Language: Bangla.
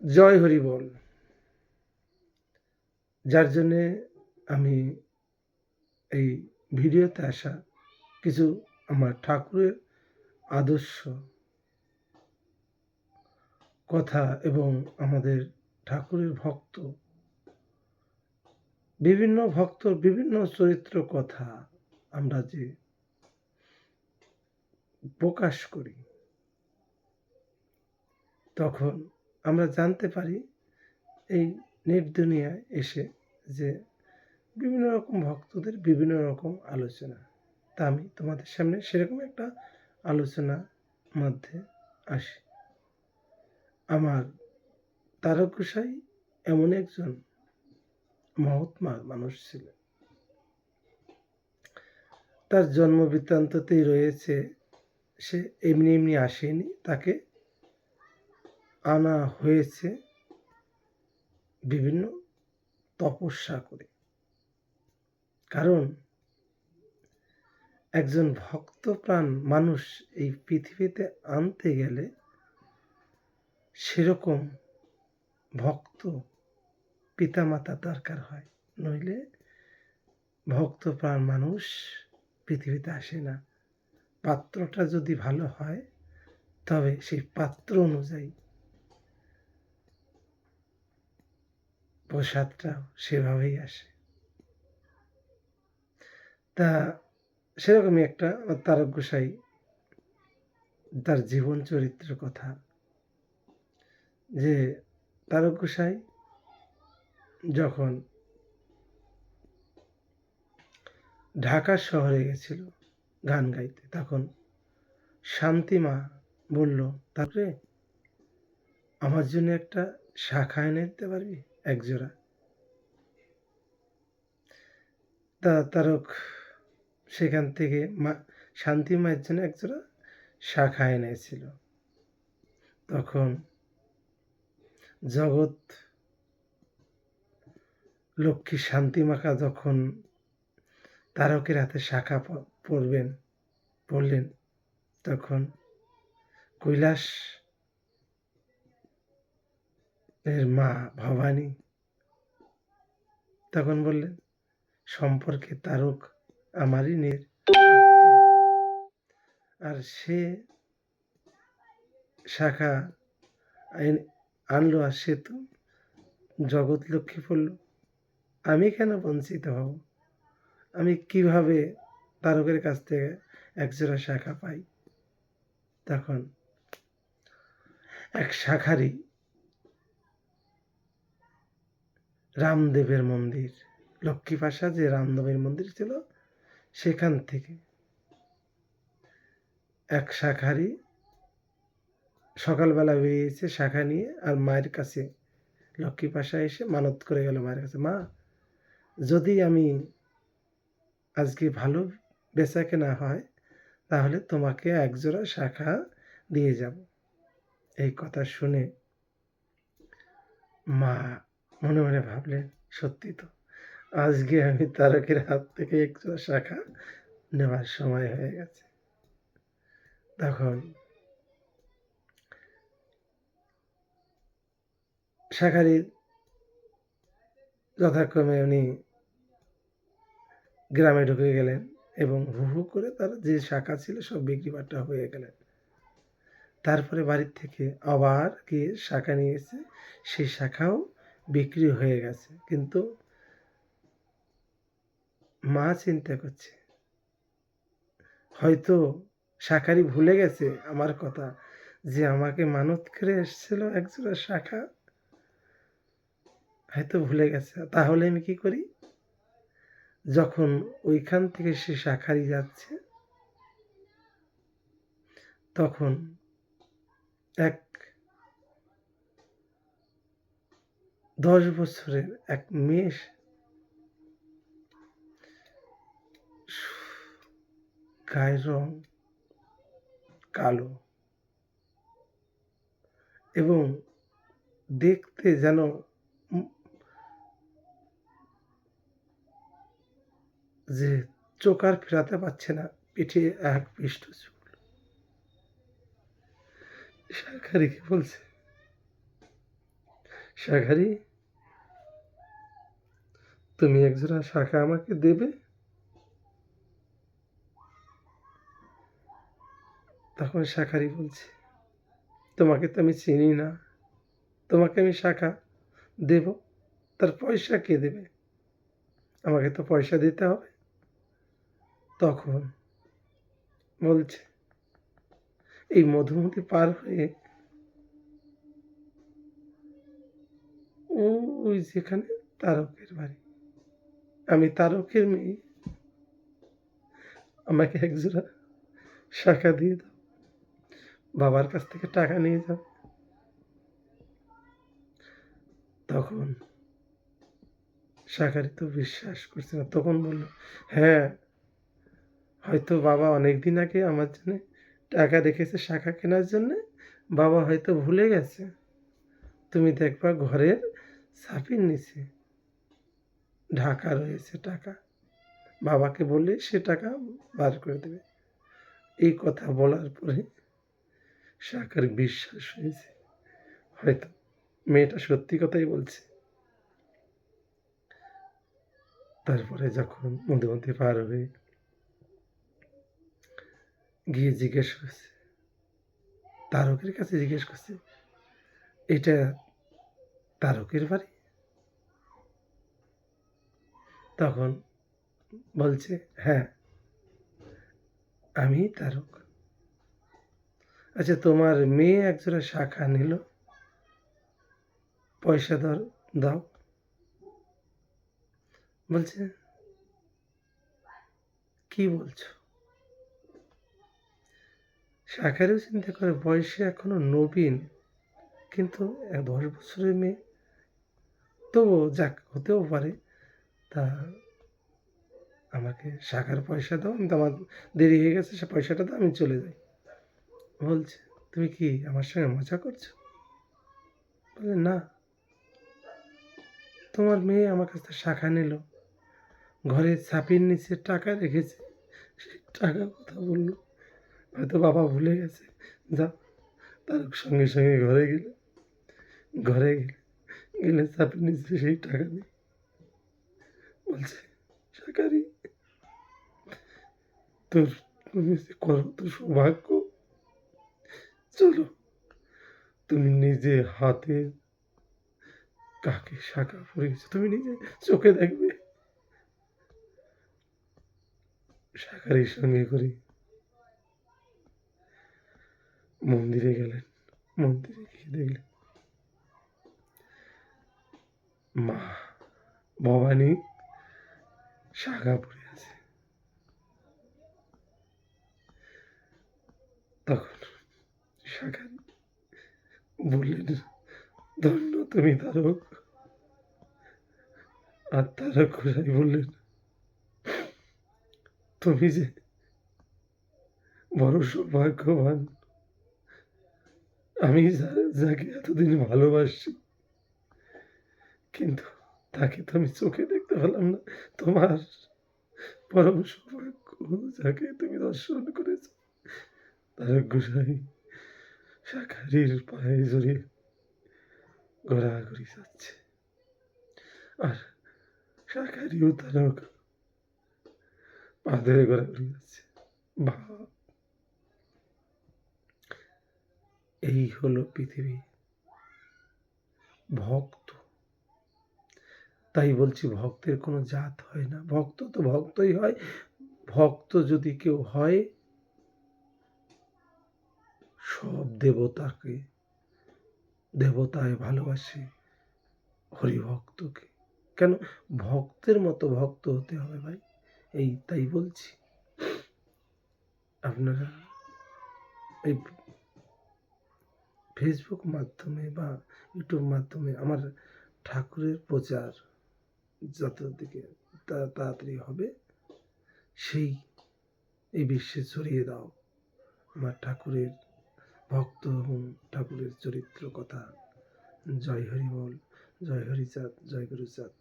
জয় হরি বল। যার জন্যে আমি এই ভিডিওতে আসা কিছু আমার ঠাকুরের আদর্শ কথা এবং আমাদের ঠাকুরের ভক্ত বিভিন্ন ভক্তর বিভিন্ন চরিত্র কথা আমরা যে প্রকাশ করি, তখন আমরা জানতে পারি এই নেট দুনিয়ায় এসে যে বিভিন্ন রকম ভক্তদের বিভিন্ন রকম আলোচনা। তা আমি তোমাদের সামনে সেরকম একটা আলোচনার মধ্যে আসি। আমার তারক গোসাই এমন একজন মহাত্মা মানুষ ছিলেন। তার জন্ম বৃত্তান্ততেই রয়েছে, সে এমনি এমনি আসেনি, তাকে আনা হয়েছে বিভিন্ন তপস্যা করে। কারণ একজন ভক্তপ্রাণ মানুষ এই পৃথিবীতে আনতে গেলে সেরকম ভক্ত পিতামাতা দরকার হয়, নইলে ভক্তপ্রাণ মানুষ পৃথিবীতে আসে না। পাত্রটা যদি ভালো হয় তবে সেই পাত্র অনুযায়ী প্রসাদটাও সেভাবেই আসে। তা সেরকমই একটা তারক গোসাই তার জীবন চরিত্রের কথা, যে তারক গোসাই যখন ঢাকা শহরে গেছিল গান গাইতে, তখন শান্তিমা বলল, তারপরে আমার জন্য একটা শাখা এনে দিতে পারবি একজোড়া? তা তারক সেখান থেকে শান্তি মায়ের জন্য একজোড়া শাখা এনেছিল। তখন জগৎ লক্ষ্মী শান্তিমাকা যখন তারকের হাতে শাখা পড়লেন, তখন কৈলাস এর মা ভবানী তখন বললেন, সম্পর্কে তারক আমারই আর সে শাখা আনলো, আর সে তো জগৎ লক্ষ্মী পড়ল, আমি কেন বঞ্চিত হব? আমি কিভাবে তারকের কাছ থেকে একজোড়া শাখা পাই? তখন এক শাখারই রামদেবের মন্দির, লক্ষ্মীপাশা যে রামদেবের মন্দির ছিল, সেখান থেকে এক শাখারই সকালবেলা বেরিয়েছে শাখা নিয়ে, আর মায়ের কাছে লক্ষ্মীপাশা এসে মানত করে গেল মায়ের কাছে, মা, যদি আমি আজকে ভালো বেচা কেনা হয় তাহলে তোমাকে একজোড়া শাখা দিয়ে যাব। এই কথা শুনে মা মনে মনে ভাবলেন, সত্যি তো, আজকে আমি তারকের হাত থেকে একজোড়া শাখা নেওয়ার সময় হয়ে গেছে। তখন শাখারি যথাক্রমে উনি গ্রামে ঢুকে গেলেন এবং হু হু করে তার যে শাখা ছিল সব বিক্রি বাট্টা হয়ে গেলেন। তারপরে বাড়ির থেকে আবার গিয়ে শাখা নিয়ে এসে সেই শাখাও বিক্রি হয়ে গেছে। কিন্তু মা চিন্তা করছে, হয়তো শাখারি ভুলে গেছে আমার কথা, যে আমাকে মানত করে এসেছিল একজোড়া শাখা, হয়তো ভুলে গেছে। তাহলে আমি কি করি? যখন ওইখান থেকে সে শাখারি যাচ্ছে, তখন এক 10 বছরের এক মেয়ে, গায়ের রং কালো এবং দেখতে যেন যে চোখ আর ফেরাতে পারছে না, পিঠে এক পৃষ্ঠ চুল। শাখারিকে বলছে, শাঁখারি, তুমি একজোড়া শাঁখা আমাকে দেবে? তখন শাঁখারি বলছে, তোমাকে তো আমি চিনি না, তোমাকে আমি শাঁখা দেব, তার পয়সা কে দেবে? আমাকে তো পয়সা দিতে হবে। তখন বলছে, এই মধুমতি পার হয়ে ওই যেখানে তারকের বাড়ি, আমি তারকের মেয়ে, আমাকে একজোড়া শাঁখা দিয়ে দাও, বাবার কাছ থেকে টাকা নিয়ে যাও। তখন শাঁখারি তো বিশ্বাস করছে না, তখন বলল, হ্যাঁ, হয়তো বাবা অনেকদিন আগে আমার জন্য টাকা রেখেছে শাঁখা কেনার জন্যে, বাবা হয়তো ভুলে গেছে। তুমি দেখবা ঘরের ছাপির নিচে ঢাকা রয়েছে টাকা, বাবাকে বললে সে টাকা বার করে দেবে। এই কথা বলার পরে শাঁখার বিশ্বাস হয়েছে, হয়তো মেয়েটা সত্যি কথাই বলছে। তারপরে যখন মধুমতি পার হয়ে গিয়ে জিজ্ঞেস করছে, তারকের কাছে জিজ্ঞেস করছে, এটা তারকের বাড়ি? তখন বলছে, হ্যাঁ, আমি তারক। আচ্ছা, তোমার মেয়ে একজোড়া শাঁখা নিল, পয়সা দাও। বলছে, কি বলছো? শাঁখারিও চিন্তা করে, বয়সে এখনো নবীন, কিন্তু 10 বছরের মেয়ে, তবু যাক, হতেও পারে। তা আমাকে শাঁখার পয়সা দাও, আমি তো, আমার দেরি হয়ে গেছে, সে পয়সাটা দাও, আমি চলে যাই। বলছে, তুমি কি আমার সঙ্গে মজা করছো? বলে, না, তোমার মেয়ে আমার কাছ থেকে শাঁখা নিল, ঘরের ছাপির নিচে টাকা রেখেছে, সেই টাকা কথা বললো, হয়তো বাবা ভুলে গেছে। যাও। তার সঙ্গে সঙ্গে ঘরে গেলে চাপির নিচে সেই টাকা নেই। বলছে, শাঁখারি, তুমি যে করো তো সৌভাগ্য, চলো, তুমি নিজে হাতে কাকে শাঁখা পরিয়েছো তুমি নিজে চোখে দেখবে। শাঁখারির সঙ্গে করে মন্দিরে গেলেন। মন্দিরে গিয়ে দেখলেন মা ভবানী শাঁখা পরে আছে। তখন শাঁখারি বললেন, ধন্য তুমি তারক। আর তারক গোসাই বললেন, তুমি যে বড় সৌভাগ্যবান, আমি যাকে এতদিন ভালোবাসি, কিন্তু তাকে তো আমি চোখে দেখতে পেলাম না। তোমার পরম সৌভাগ্য, যাকে তুমি দর্শন করেছ। তারক গোসাই শাঁখারির পায়ে জড়িয়ে ঘোরাঘুরি যাচ্ছে, আর শাঁখারিও তারক পা ধরে ঘোরাঘুরি যাচ্ছে। বা, এই হলো পৃথিবী, ভক্ত। তাই বলছি, ভক্তের কোনো জাত হয় না, ভক্ত তো ভক্তই হয়। ভক্ত যদি কেউ হয়, সব দেবতায় ভালোবাসে হরিভক্তকে। কেন? ভক্তের মতো ভক্ত হতে হবে ভাই। তাই বলছি, আপনারা এই ফেসবুক মাধ্যমে বা ইউটিউব মাধ্যমে আমার ঠাকুরের প্রচার যত দিকে তাড়াতাড়ি হবে, সেই এই বিশ্বে ছড়িয়ে দাও আমার ঠাকুরের ভক্ত এবং ঠাকুরের চরিত্র কথা। জয় হরি বল, জয় হরিচাঁদ, জয় গুরুচাঁদ।